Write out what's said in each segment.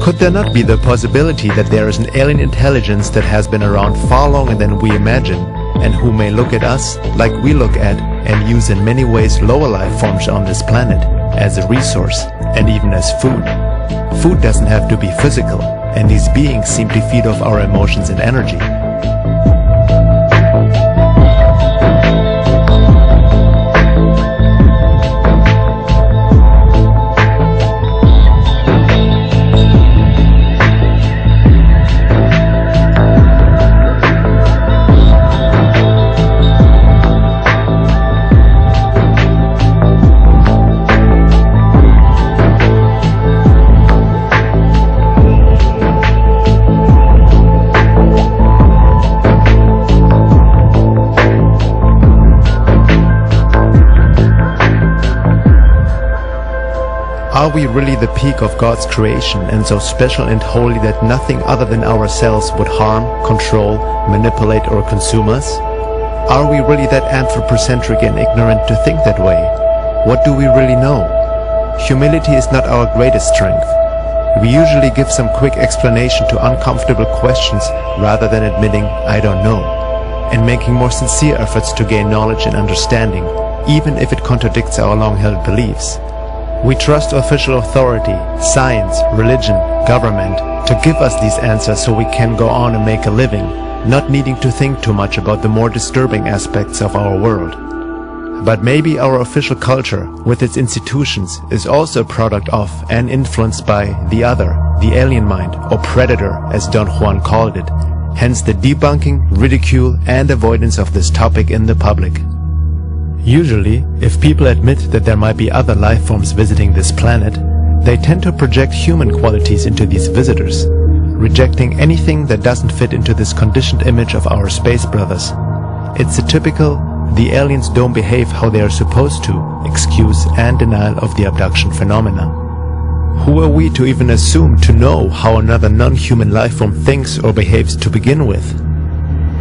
Could there not be the possibility that there is an alien intelligence that has been around far longer than we imagine, and who may look at us like we look at and use in many ways lower life forms on this planet as a resource and even as food? Food doesn't have to be physical, and these beings seem to feed off our emotions and energy. Are we really the peak of God's creation and so special and holy that nothing other than ourselves would harm, control, manipulate or consume us? Are we really that anthropocentric and ignorant to think that way? What do we really know? Humility is not our greatest strength. We usually give some quick explanation to uncomfortable questions rather than admitting, I don't know, and making more sincere efforts to gain knowledge and understanding, even if it contradicts our long-held beliefs. We trust official authority, science, religion, government to give us these answers so we can go on and make a living, not needing to think too much about the more disturbing aspects of our world. But maybe our official culture, with its institutions, is also a product of and influenced by the other, the alien mind, or predator, as Don Juan called it, hence the debunking, ridicule and avoidance of this topic in the public. Usually, if people admit that there might be other life forms visiting this planet, they tend to project human qualities into these visitors, rejecting anything that doesn't fit into this conditioned image of our space brothers. It's a typical, the aliens don't behave how they are supposed to, excuse and denial of the abduction phenomena. Who are we to even assume to know how another non-human life form thinks or behaves to begin with?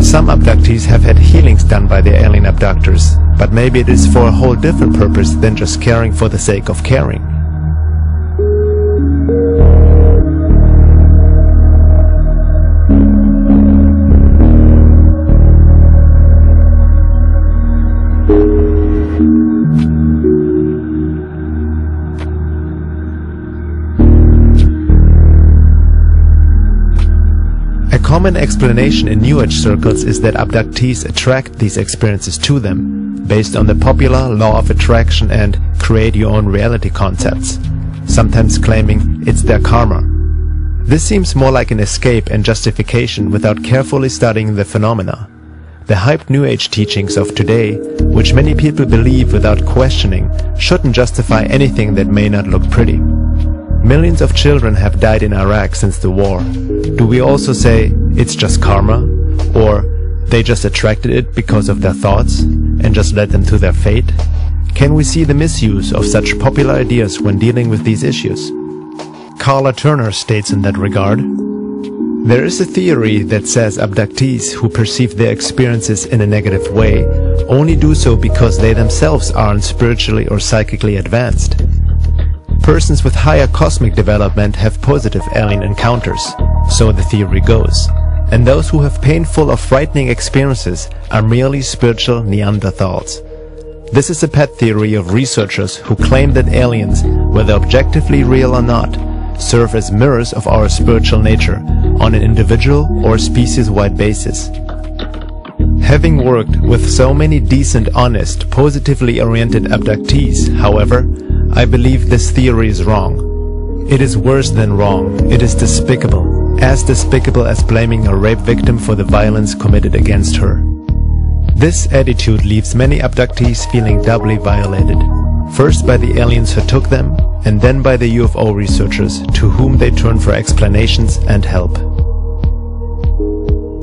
Some abductees have had healings done by their alien abductors, but maybe it is for a whole different purpose than just caring for the sake of caring. A common explanation in New Age circles is that abductees attract these experiences to them, based on the popular law of attraction and create your own reality concepts, sometimes claiming it's their karma. This seems more like an escape and justification without carefully studying the phenomena. The hyped New Age teachings of today, which many people believe without questioning, shouldn't justify anything that may not look pretty. Millions of children have died in Iraq since the war. Do we also say it's just karma? Or they just attracted it because of their thoughts and just led them to their fate? Can we see the misuse of such popular ideas when dealing with these issues? Carla Turner states in that regard, there is a theory that says abductees who perceive their experiences in a negative way only do so because they themselves aren't spiritually or psychically advanced. Persons with higher cosmic development have positive alien encounters, so the theory goes, and those who have painful or frightening experiences are merely spiritual Neanderthals. This is a pet theory of researchers who claim that aliens, whether objectively real or not, serve as mirrors of our spiritual nature on an individual or species-wide basis. Having worked with so many decent, honest, positively oriented abductees, however, I believe this theory is wrong. It is worse than wrong. It is despicable. As despicable as blaming a rape victim for the violence committed against her. This attitude leaves many abductees feeling doubly violated. First by the aliens who took them, and then by the UFO researchers to whom they turn for explanations and help.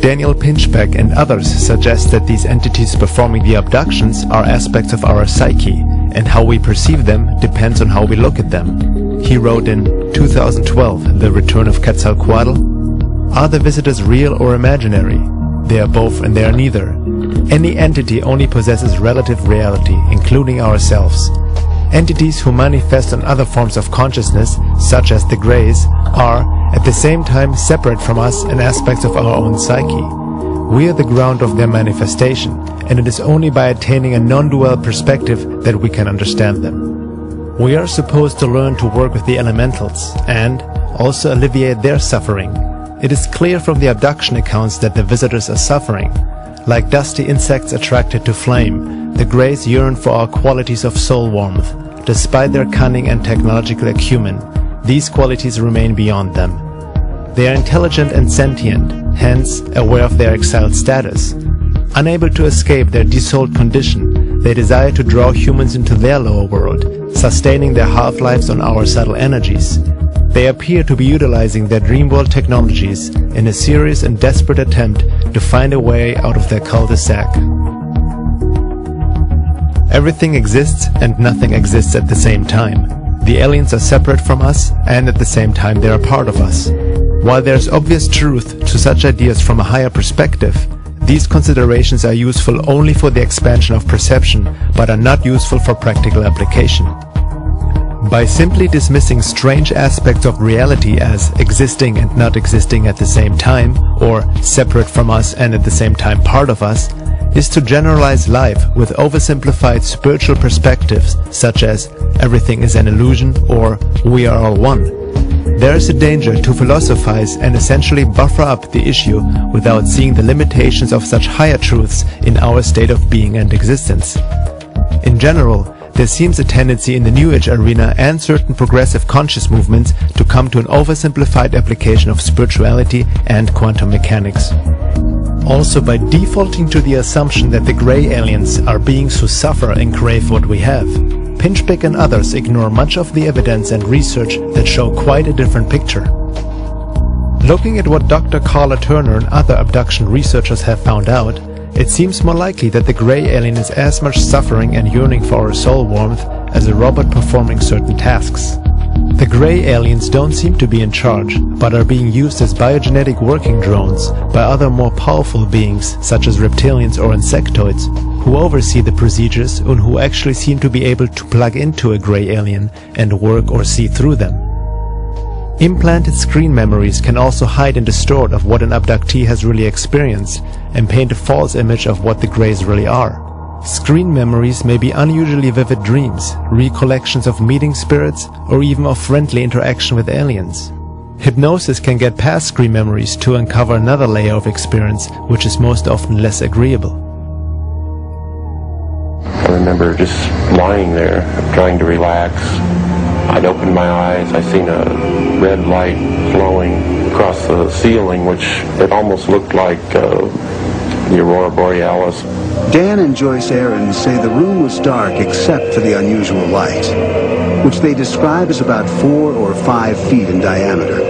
Daniel Pinchbeck and others suggest that these entities performing the abductions are aspects of our psyche, and how we perceive them depends on how we look at them. He wrote in 2012, The Return of Quetzalcoatl, "Are the visitors real or imaginary? They are both and they are neither. Any entity only possesses relative reality, including ourselves. Entities who manifest on other forms of consciousness, such as the Greys, are, at the same time, separate from us and aspects of our own psyche. We are the ground of their manifestation, and it is only by attaining a non-dual perspective that we can understand them. We are supposed to learn to work with the elementals, and also alleviate their suffering. It is clear from the abduction accounts that the visitors are suffering. Like dusty insects attracted to flame, the Greys yearn for our qualities of soul warmth. Despite their cunning and technological acumen, these qualities remain beyond them. They are intelligent and sentient, hence aware of their exiled status. Unable to escape their desouled condition, they desire to draw humans into their lower world, sustaining their half-lives on our subtle energies. They appear to be utilizing their dream world technologies in a serious and desperate attempt to find a way out of their cul-de-sac. Everything exists and nothing exists at the same time. The aliens are separate from us, and at the same time they are part of us. While there is obvious truth to such ideas from a higher perspective, these considerations are useful only for the expansion of perception, but are not useful for practical application. By simply dismissing strange aspects of reality as existing and not existing at the same time, or separate from us and at the same time part of us, is to generalize life with oversimplified spiritual perspectives such as everything is an illusion or we are all one. There is a danger to philosophize and essentially buffer up the issue without seeing the limitations of such higher truths in our state of being and existence. In general, there seems a tendency in the New Age arena and certain progressive conscious movements to come to an oversimplified application of spirituality and quantum mechanics. Also, by defaulting to the assumption that the Grey aliens are beings who suffer and crave what we have, Pinchbeck and others ignore much of the evidence and research that show quite a different picture. Looking at what Dr. Carla Turner and other abduction researchers have found out, it seems more likely that the Grey alien is as much suffering and yearning for our soul warmth as a robot performing certain tasks. The Grey aliens don't seem to be in charge, but are being used as biogenetic working drones by other more powerful beings such as reptilians or insectoids, who oversee the procedures and who actually seem to be able to plug into a Grey alien and work or see through them. Implanted screen memories can also hide and distort of what an abductee has really experienced and paint a false image of what the Greys really are. Screen memories may be unusually vivid dreams, recollections of meeting spirits, or even of friendly interaction with aliens. Hypnosis can get past screen memories to uncover another layer of experience, which is most often less agreeable. I remember just lying there, trying to relax. I'd opened my eyes, I seen a red light flowing across the ceiling, which it almost looked like the Aurora Borealis. Dan and Joyce Aarons say the room was dark except for the unusual light, which they describe as about 4 or 5 feet in diameter.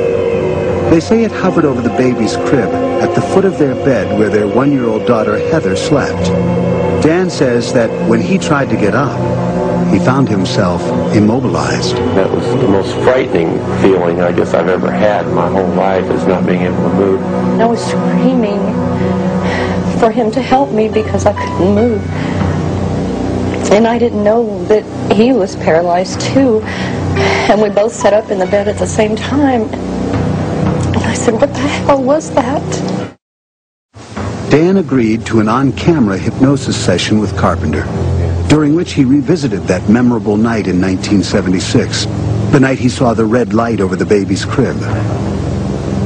They say it hovered over the baby's crib at the foot of their bed where their 1-year-old daughter Heather slept. Dan says that when he tried to get up, he found himself immobilized. That was the most frightening feeling I guess I've ever had in my whole life, is not being able to move. I was screaming for him to help me because I couldn't move. And I didn't know that he was paralyzed too. And we both sat up in the bed at the same time. And I said, what the hell was that? Dan agreed to an on-camera hypnosis session with Carpenter, during which he revisited that memorable night in 1976, the night he saw the red light over the baby's crib.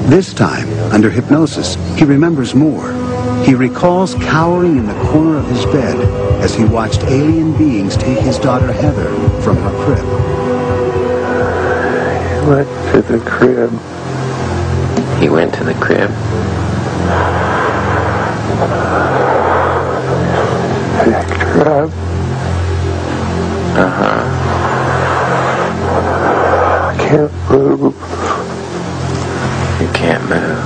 This time, under hypnosis, he remembers more. He recalls cowering in the corner of his bed as he watched alien beings take his daughter Heather from her crib. He went to the crib. He went to the crib. Picked her up. I can't move. You can't move.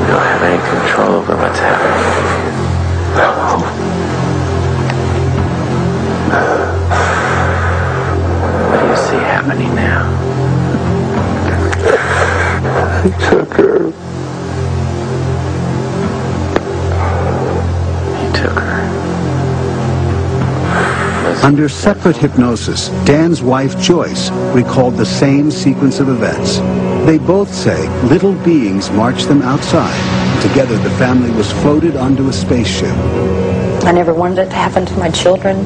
You don't have any control over what's happening. What do you see happening now? He took her. He took her. Under separate hypnosis, Dan's wife, Joyce, recalled the same sequence of events. They both say little beings marched them outside. Together, the family was floated onto a spaceship. I never wanted it to happen to my children.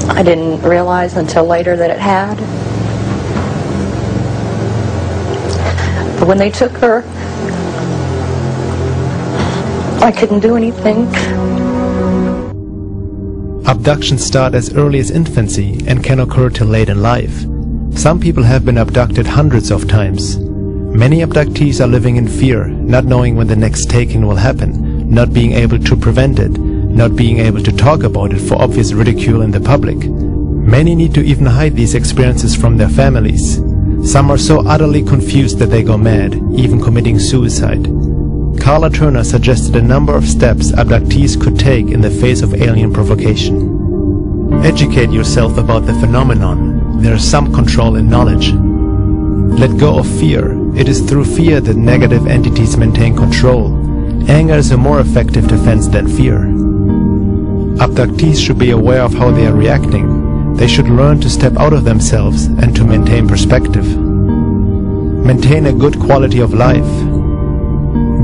I didn't realize until later that it had. But when they took her, I couldn't do anything. Abductions start as early as infancy and can occur till late in life. Some people have been abducted hundreds of times. Many abductees are living in fear, not knowing when the next taking will happen, not being able to prevent it, not being able to talk about it for obvious ridicule in the public. Many need to even hide these experiences from their families. Some are so utterly confused that they go mad, even committing suicide. Carla Turner suggested a number of steps abductees could take in the face of alien provocation. Educate yourself about the phenomenon. There is some control in knowledge. Let go of fear. It is through fear that negative entities maintain control. Anger is a more effective defense than fear. Abductees should be aware of how they are reacting. They should learn to step out of themselves and to maintain perspective. Maintain a good quality of life.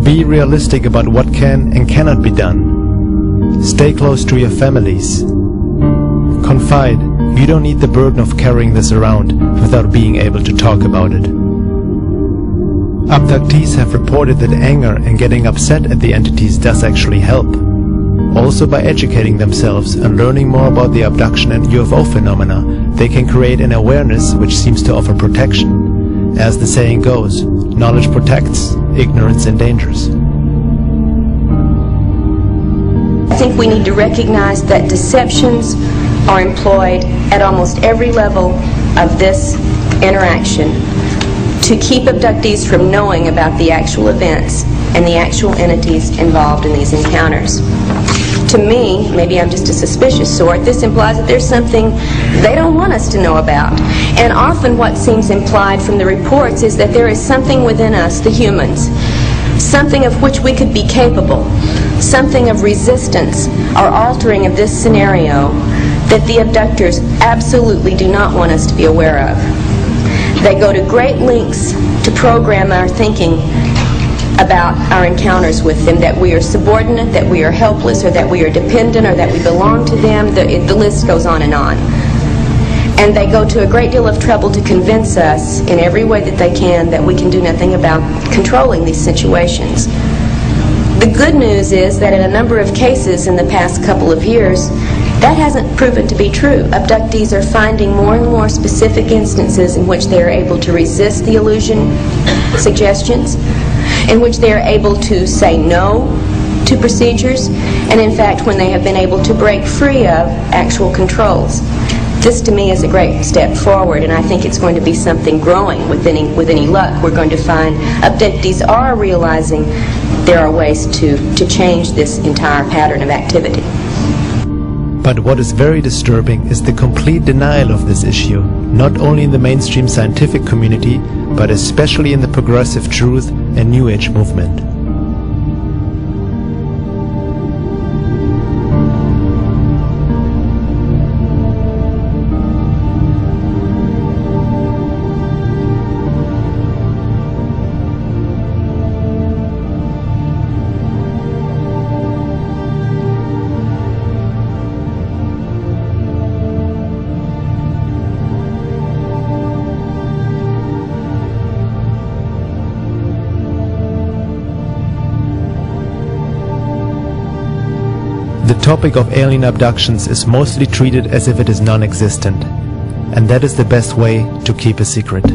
Be realistic about what can and cannot be done. Stay close to your families. Confide. You don't need the burden of carrying this around without being able to talk about it. Abductees have reported that anger and getting upset at the entities does actually help. Also, by educating themselves and learning more about the abduction and UFO phenomena, they can create an awareness which seems to offer protection. As the saying goes, knowledge protects, ignorance endangers. I think we need to recognize that deceptions are employed at almost every level of this interaction to keep abductees from knowing about the actual events and the actual entities involved in these encounters. To me, maybe I'm just a suspicious sort, this implies that there's something they don't want us to know about. And often what seems implied from the reports is that there is something within us, the humans, something of which we could be capable, something of resistance or altering of this scenario that the abductors absolutely do not want us to be aware of. They go to great lengths to program our thinking about our encounters with them, that we are subordinate, that we are helpless, or that we are dependent, or that we belong to them. The list goes on. And they go to a great deal of trouble to convince us in every way that they can that we can do nothing about controlling these situations. The good news is that in a number of cases in the past couple of years, that hasn't proven to be true. Abductees are finding more and more specific instances in which they are able to resist the illusion suggestions, in which they are able to say no to procedures, and in fact when they have been able to break free of actual controls. This to me is a great step forward, and I think it's going to be something growing with any luck. We're going to find abductees are realizing there are ways to change this entire pattern of activity. But what is very disturbing is the complete denial of this issue, not only in the mainstream scientific community, but especially in the progressive truth and New Age movement. The topic of alien abductions is mostly treated as if it is non-existent, and that is the best way to keep a secret.